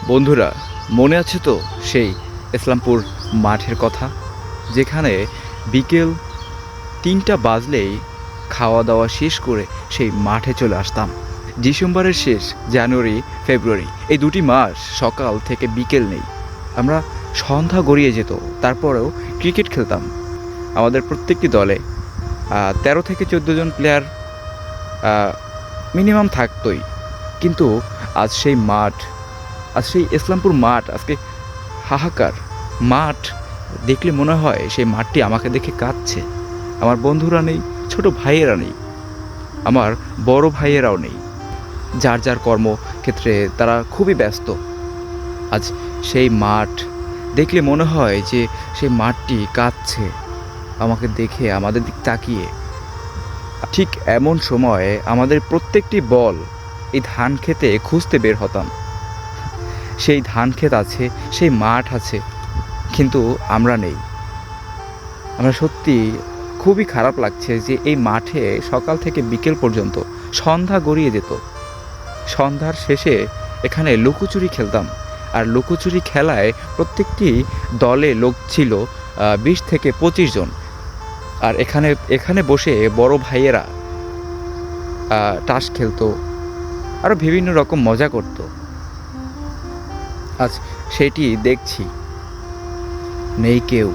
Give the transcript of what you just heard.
বন্ধুরা, মনে আছে তো সেই ইসলামপুর মাঠের কথা, যেখানে বিকেল ৩টা বাজলেই খাওয়া দাওয়া শেষ করে সেই মাঠে চলে আসতাম। ডিসেম্বরের শেষ, জানুয়ারি ফেব্রুয়ারি এই দুটি মাস সকাল থেকে বিকেল নেই, আমরা সন্ধ্যা গড়িয়ে যেত, তারপরেও ক্রিকেট খেলতাম। আমাদের প্রত্যেকটি দলে ১৩ থেকে ১৪ জন প্লেয়ার মিনিমাম থাকতোই। কিন্তু আজ সেই মাঠ, আজ সেই ইসলামপুর মাঠ আজকে হাহাকার। মাঠ দেখলে মনে হয় সেই মাঠটি আমাকে দেখে কাঁদছে। আমার বন্ধুরা নেই, ছোট ভাইয়েরা নেই, আমার বড় ভাইয়েরাও নেই। যার যার কর্মক্ষেত্রে তারা খুবই ব্যস্ত। আজ সেই মাঠ দেখলে মনে হয় যে সেই মাঠটি কাঁদছে আমাকে দেখে, আমাদের দিক তাকিয়ে। ঠিক এমন সময়ে আমাদের প্রত্যেকটি বল এই ধান খেতে খুঁজতে বের হতাম। সেই ধান ক্ষেত আছে, সেই মাঠ আছে, কিন্তু আমরা নেই। আমরা সত্যি খুবই খারাপ লাগছে যে এই মাঠে সকাল থেকে বিকেল পর্যন্ত সন্ধ্যা গড়িয়ে যেত। সন্ধ্যার শেষে এখানে লুকোচুরি খেলতাম, আর লুকোচুরি খেলায় প্রত্যেকটি দলে লোক ছিল ২০ থেকে ২৫ জন। আর এখানে এখানে বসে বড় ভাইয়েরা তাস খেলতো, আরও বিভিন্ন রকম মজা করতো। আজ সেটি দেখছি, নেই কেউ।